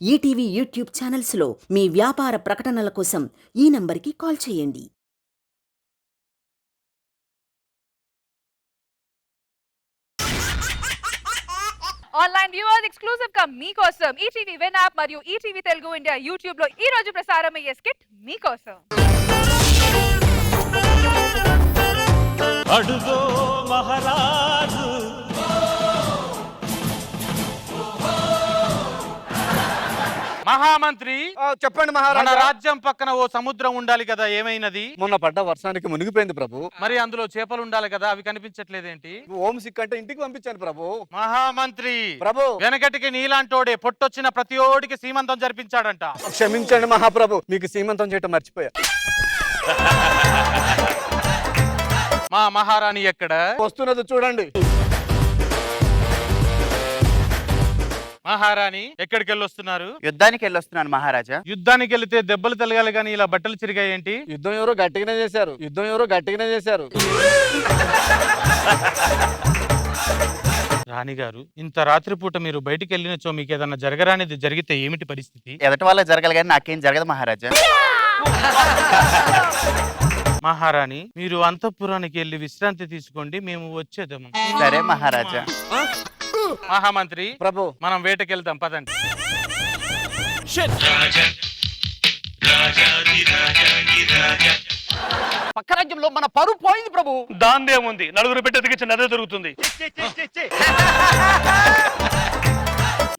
ETV YouTube ఛానల్స్లో మీ వ్యాపార ప్రకటనల కోసం ఈ నంబర్కి కాల్ చేయండి. ఆన్లైన్ వ్యూవర్స్ ఎక్స్క్లూసివ్ గా మీకోసం ఈటీవీ విన్ యాప్ మరియు ఈటీవీ తెలుగు ఇండియా యూట్యూబ్ లో ఈ రోజు ప్రసారం అయ్యే స్కిట్ మీకోసం. అడుగో మహారాజు మహామంత్రి చెప్పండి మన మహారాజా. రాజ్యం పక్కన ఓ సముద్రం ఉండాలి కదా, ఏమైనది? మొన్న పడ్డ వర్షానికి మునిగిపోయింది ప్రభు. మరి అందులో చేపలు ఉండాలి కదా, అవి కనిపించట్లేదేంటి? హోమ్ సిక్ అంటే ఇంటికి పంపించాను ప్రభు. మహామంత్రి ప్రభు వెనకటికి నీలాంటోడే పొట్టొచ్చిన ప్రతి ఓడికి సీమంతం జరిపించాడంట. క్షమించండి మహాప్రభు, మీకు సీమంతం చేయటం మర్చిపోయా. మా మహారాణి ఎక్కడ? వస్తున్నది చూడండి. మహారాణి ఎక్కడికి వెళ్ళొస్తున్నారు? యుద్ధానికి వెళ్ళొస్తున్నాను మహారాజా. యుద్ధానికి వెళితే దెబ్బలు తలగాలి గాని ఇలా బట్టలు చిరిగాయేంటి? యుద్ధం ఎవరో గట్టిగానే చేశారు. రాణిగారు, ఇంత రాత్రిపూట మీరు బయటికి వెళ్ళినచో మీకు ఏదన్నా జరగరానిది జరిగితే ఏమిటి పరిస్థితి? ఎదటి వాళ్ళ జరగాలి కానీ నాకేం జరగదు మహారాజా. మహారాణి, మీరు అంతఃపురానికి వెళ్ళి విశ్రాంతి తీసుకోండి, మేము వచ్చేదాము. సరే మహారాజా. మహామంత్రి ప్రభు మనం వేటకెళ్తాం, పదండి. పక్క రాజ్యంలో మన పరువు పోయింది ప్రభు. దాందేముంది, నలుగురు పెట్టి ఎదిగించిన అదే జరుగుతుంది.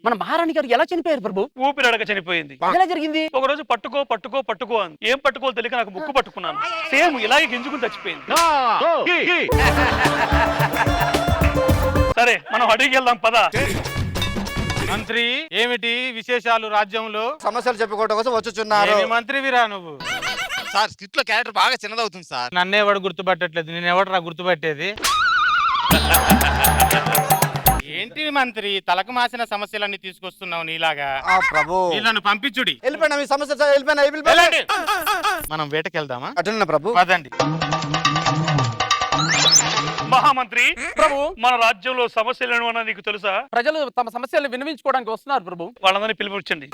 మన మహారాణి గారు ఎలా చనిపోయారు ప్రభు? ఊపిరడక చనిపోయింది. ఎలా జరిగింది? ఒక రోజు పట్టుకో అని ఏం పట్టుకోవాలి తెలియక నాకు ముక్కు పట్టుకున్నాను. సేమ్ ఇలాగే గింజుకుని చచ్చిపోయింది. సరే మనం అడిగి వెళ్దాం పద. మంత్రి, ఏమిటి విశేషాలు రాజ్యంలో? సమస్యలు చెప్పుకోవడం కోసం వచ్చుచున్నారు. ఏమి మంత్రివిరా నువ్వు? సార్ స్క్రిప్ట్ లో క్యారెక్టర్ బాగా చిన్నదవుతుంది సార్. నన్నేవాడు గుర్తుపట్టట్లేదు, నేనెవడరా గుర్తుపట్టేది? ఏంటి మంత్రి, తలకు మాసిన సమస్యలన్నీ తీసుకొస్తున్నావు నీలాగా? ప్రభు వీళ్ళను పంపించుడి. వెళ్ళిపోయినా మీ సమస్య వెళ్ళండి. మనం వేటకెళ్దామా? అటున్న ప్రభు. పదండి. మహామంత్రి ప్రభు, మన రాజ్యంలో సమస్యలు ఏమన్నా నీకు తెలుసా? ప్రజలు తమ సమస్యలు విన్నవించుకోవడానికి వస్తున్నారు ప్రభు. వాళ్ళందరినీ పిలిపించండి.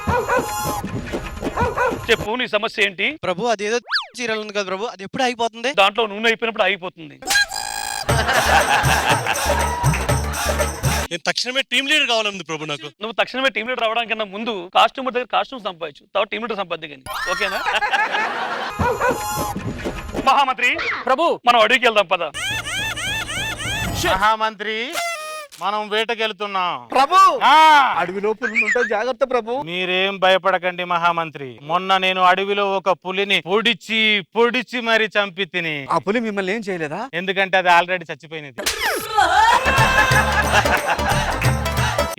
చెప్పు, నీ సమస్య ఏంటి? ప్రభు అదేదో సీరియల్ ఉంది కదా ప్రభు, అది ఎప్పుడు అయిపోతుంది? దాంట్లో నూనె అయిపోయినప్పుడు ఆగిపోతుంది. నేను తక్షణమే టీం లీడర్ కావాలంది ప్రభు నాకు. నువ్వు తక్షణమే టీం లీడర్ రావడానికన్నా ముందు కాస్ట్యూమర్ దగ్గర కాస్ట్యూమ్ సంపాదించు, తర్వాత టీం లీడర్ సంపాదించు కానీ. ఓకేనా? మహామంత్రి ప్రభు మనం అడిగి వెళ్దాం పద. మహామంత్రి, మనం వేటకెళ్తున్నాం. ప్రభు ఆ! అడవి లోపల ఉంటే జాగ్రత్త ప్రభు. మీరేం భయపడకండి మహామంత్రి. మొన్న నేను అడవిలో ఒక పులిని పొడిచి మరి చంపి తిని. ఆ పులి మిమ్మల్ని ఏం చేయలేదా? ఎందుకంటే అది ఆల్రెడీ చచ్చిపోయినది.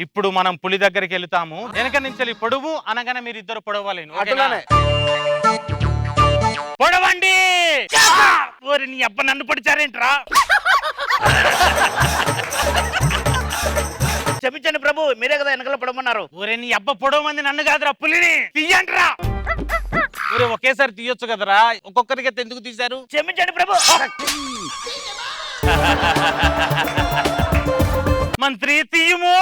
ఇప్పుడు మనం పులి దగ్గరికి వెళ్తాము. వెనక నుంచి పొడువు అనగానే మీరు ఇద్దరు పొడవాలి. అటులానే. పొడవండి. ఓరి నీ అబ్బ, నన్ను పొడిచారేంట్రా? క్షమించండి ప్రభు, మీరే కదా వెనకల పడమన్నారు. ఓరే నీ అబ్బ, పొడవమంది నన్ను కాదురా, పులిని తీయండిరా. ఒరే ఒకేసారి తీయొచ్చు కదరా, ఒక్కొక్కరికి ఎందుకు తీశారు? క్షమించండి ప్రభు. మంత్రి తీయము.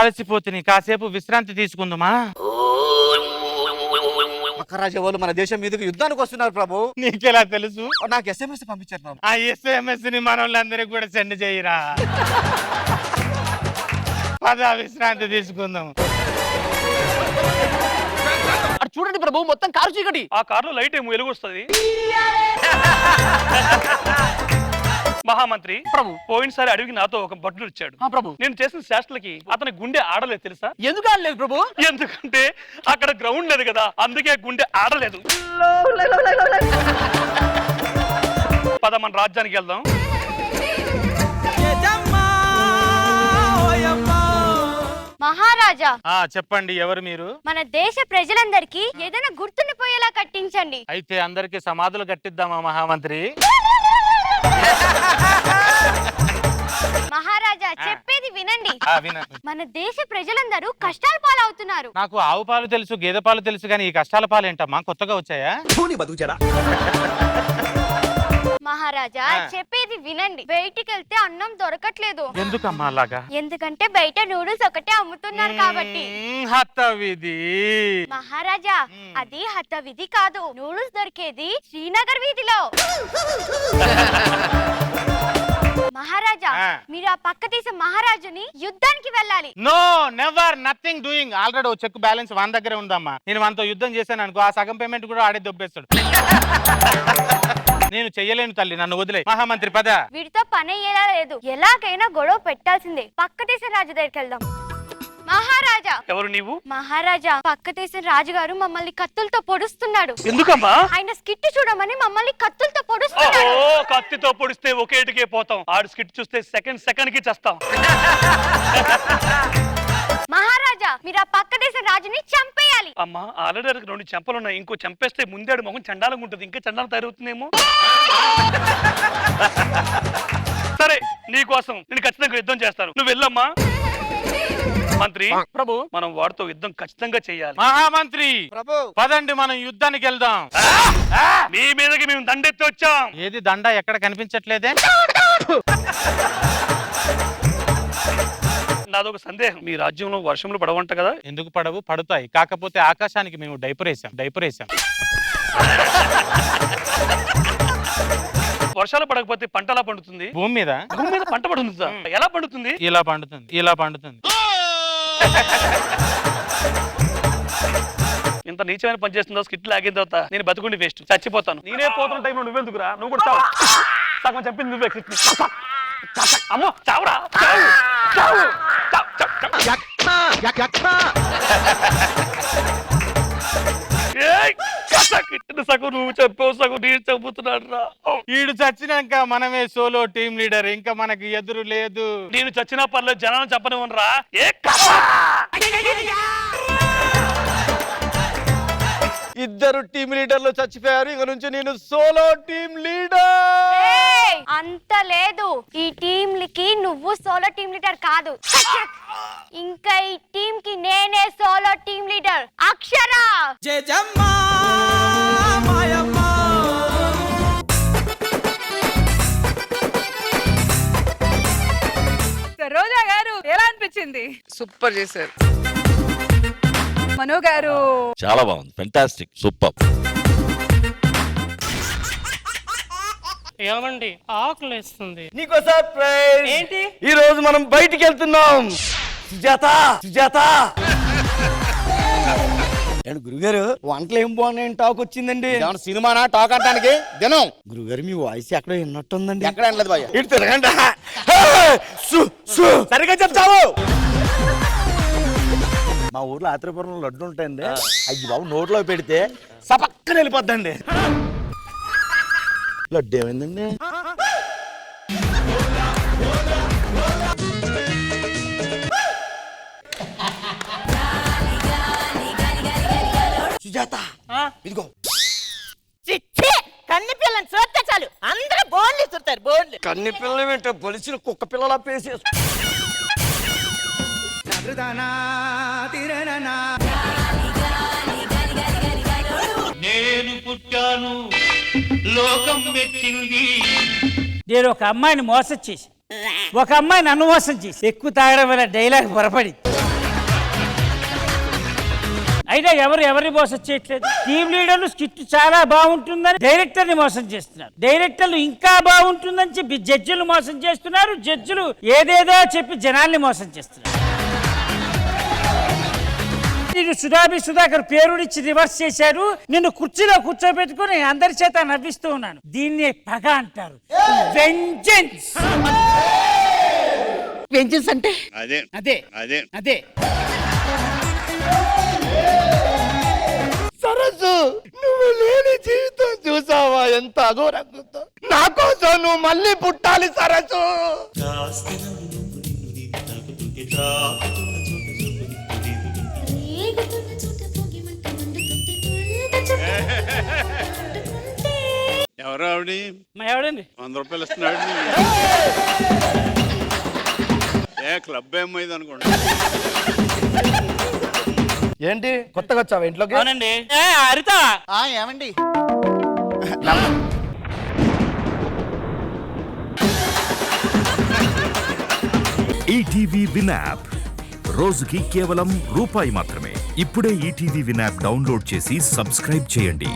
అలసిపోతుంది, కాసేపు విశ్రాంతి తీసుకుందామా? మహారాజా వాళ్ళు మన దేశం మీదకి యుద్ధానికి వస్తున్నారు ప్రభు. నీకెలా తెలుసు? నాకు SMS పంపించారు ప్రభు. ఆ SMS ని మనోళ్ళందరికి కూడా సెండ్ చేయరా. పద విశ్రాంతి తీసుకుందాం. అటు చూడండి ప్రభు, మొత్తం కారు చీకటి. ఆ కారులో లైట్ ఏమో వెలుగు వస్తుంది. మహామంత్రి ప్రభు పోయినసారి అడవికి నాతో ఒక భటుడు వచ్చాడు. ప్రభు నేను చేసిన శాస్త్రలకి అతని గుండె ఆడలేదు తెలుసా? ఎందుకు ఆడలేదు ప్రభు? ఎందుకంటే అక్కడ గ్రౌండ్ లేదు కదా, అందుకే గుండె ఆడలేదు. పద మన రాజ్యానికి వెళ్దాం. మహారాజా, చెప్పండి, ఎవరు మీరు? మన దేశ ప్రజలందరికీ ఏదైనా గుర్తుండిపోయేలా కట్టించండి. అయితే అందరికి సమాధులు కట్టిద్దామా మహామంత్రి? మహారాజా, చెప్పేది వినండి. వినండి. మన దేశ ప్రజలందరూ కష్టాల పాలవుతున్నారు. నాకు ఆవు పాలు తెలుసు, గేదె పాలు తెలుసు, కానీ ఈ కష్టాల పాలు ఏంటమ్మా, కొత్తగా వచ్చాయా? మహారాజా చెప్పేది వినండి. బయటికి వెళ్తే అన్నం దొరకట్లేదు. ఎందుకమ్మా అలాగా? ఎందుకంటే బయట నూడిల్స్ ఒకటే అమ్ముతున్నారు కాబట్టి. హతవిధి. మహారాజా అది హత విధి కాదు, నూడిల్స్ దొరికేది శ్రీనగర్ వీధిలో. మహారాజా మీరు ఆ పక్క దేశం మహారాజుని యుద్ధానికి వెళ్ళాలి. No never nothing doing. Already ఓ చెక్ బ్యాలెన్స్ వాన్ దగ్గరే ఉందమ్మా. నేను మనతో యుద్ధం చేశాను అనుకో, ఆ సగం పేమెంట్ కూడా ఆడే దొబ్బేస్తాడు. నేను చెయ్యలేను తల్లి, నన్ను వదిలే. మహామంత్రి పద. వీడితో పని అయ్యేలా లేదు, ఎలాగైనా గొడవ పెట్టాల్సిందే. పక్క దేశం రాజు దగ్గరికి వెళ్దాం. మహారాజా. ఎవరు నీవు? మహారాజా పక్క దేశం రాజుగారు మమ్మల్ని కత్తులతో పొడుస్తున్నాడు. ఎందుకమ్మా? ఆయన స్కిట్ చూడమని మమ్మల్ని కత్తులతో పొడుస్తున్నాడు. కత్తితో పొడిస్తే ఒకేటికే పోతాం. ఆడు స్కిట్ చూస్తే సెకండ్ కి చేస్తాం. మహారాజా మీరు ఆ పక్క దేశం రాజుని చంపేయాలి. అమ్మా ఆల్రెడీ 2 చెంపలున్నాయి. ఇంకో చంపేస్తే ముందేడు మొహం చండాలంగా ఉంటుంది. ఇంకా చండాలం తయారవుతుందేమో. సరే నీకోసం నేను ఖచ్చితంగా యుద్ధం చేస్తాను. నువ్వు వెళ్ళమ్మా. మంత్రి ప్రభు మనం వాడితో యుద్ధం ఖచ్చితంగా చేయాలి. మహామంత్రి ప్రభు పదండి, మనం యుద్ధానికి వెళ్దాం. మీ మీదకి మేము దండెత్తి వచ్చాం. ఏది దండ? ఎక్కడ కనిపించట్లేదే? నాదొక సందేహం. మీ రాజ్యంలో వర్షంలో పడవంట కదా? ఎందుకు పడవు? పడతాయి. కాకపోతే ఆకాశానికి మేము డైపర్ వేసాం. వర్షాలు పడకపోతే పంట ఎలా పండుతుంది? భూమి మీద పంట పడుతుందా? ఎలా పండుతుంది? ఇలా పండుతుంది. ఇంత నీచమైన పని చేస్తుందో స్కిట్ లాగిన తర్వాత నేను బతుకుండి వేస్ట్, చచ్చిపోతాను. నేనే పోతున్న టైంలో నువ్వెందుకురా? నువ్వు కూడా చావు. సగం చెప్పింది నువ్వే. అమ్మో చావురా, చావు. సగం నువ్వు చెప్పావు, సగం నేను చెబుతున్నాడు రా. ఈడు చచ్చినాక మనమే సోలో టీం లీడర్, ఇంకా మనకి ఎదురు లేదు. నేను చచ్చినా పర్లేదు, జనాలను చెప్పనివ్వనురా. ఇద్దరు టీమ్ లీడర్లు చచ్చిపోయారు. ఇక నుంచి నేను సోలో టీమ్ లీడర్. అంత లేదు, ఈ టీంలకి నువ్వు సోలో టీం లీడర్ కాదు, ఇంకా ఈ టీం కి నేనే సోలో టీం లీడర్. అక్షర. రోజా గారు ఎలా అనిపించింది? సూపర్ చేశారు. మనో గారు చాలా బాగుంది, ఫెంటాస్టిక్, సూపర్. ఏమండి ఆకులు వేస్తుంది. నీకో సర్ప్రైజ్. ఏంటి? ఈ రోజు మనం బయటికి వెళ్తున్నాం. సుజాత గురుగారు వంటలు ఏం బాగున్నాయని టాక్ వచ్చిందండి. సినిమానా టాక్ అంటానికి దినం? గురుగారు మీ వాయిస్ ఎక్కడో విన్నట్టుందండి. ఎక్కడ అనలేదు భయ్యా. ఇటు తిరగండి. సరిగా చెప్తావు. మా ఊర్లో ఆత్రేపురం లడ్డు ఉంటాయండి. అయ్యి బాబు నోట్లో పెడితే సపక్కన వెళ్ళిపోద్దండి. లడ్డు ఏమైందండి? సుజాత ఇదిగో. కన్ని పిల్లని చూస్తే చాలు అందరూ బోన్లు చూస్తారు. బోన్లు కన్ని పిల్లలు ఏంటో బలిసిన కుక్క పిల్లలా పేసేసు. నేను పుట్టాను లోకం మెచ్చింది. నేను ఒక అమ్మాయిని మోసం చేసి, ఒక అమ్మాయి నన్ను మోసం చేసి, ఎక్కువ తాగడం వల్ల డైలాగ్ పొరపడి, అయినా ఎవరిని మోసం చేయట్లేదు. టీమ్ లీడర్లు స్కిట్ చాలా బాగుంటుందని డైరెక్టర్ ని మోసం చేస్తున్నారు. డైరెక్టర్లు ఇంకా బాగుంటుందని చెప్పి జడ్జిలు మోసం చేస్తున్నారు. జడ్జిలు ఏదేదో చెప్పి జనాల్ని మోసం చేస్తున్నారు. నేను సుధాకర్ పేరునిచ్చి రివర్స్ చేశారు. నిన్ను కుర్చీలో కూర్చోబెట్టుకుని అందరి చేత నవ్విస్తూ ఉన్నాను. దీన్ని పగ అంటారు. వెంజెన్స్. వెంజెన్స్ అంటే అదే అదే అదే అదే సరస్సు, నువ్వు లేని జీవితం చూసావా ఎంత అఘోరంగుందో. నా కోసం నువ్వు మళ్ళీ పుట్టాలి సరస్సు. ఎవరు ఆవిడ? మా ఎవడండి 100 రూపాయలు ఇస్తున్నాడు. క్లబ్ ఏమైంది అనుకోండి. ఏంటి కొత్తగా వచ్చావా ఇంట్లోకి? అవునండి. హరిత ఏమండి? ఈటీవీ విన్ యాప్ రోజుకి కేవలం రూపాయి మాత్రమే. ఇప్పుడే ఈటీవీ విన్ యాప్ డౌన్లోడ్ చేసి సబ్స్క్రైబ్ చేయండి.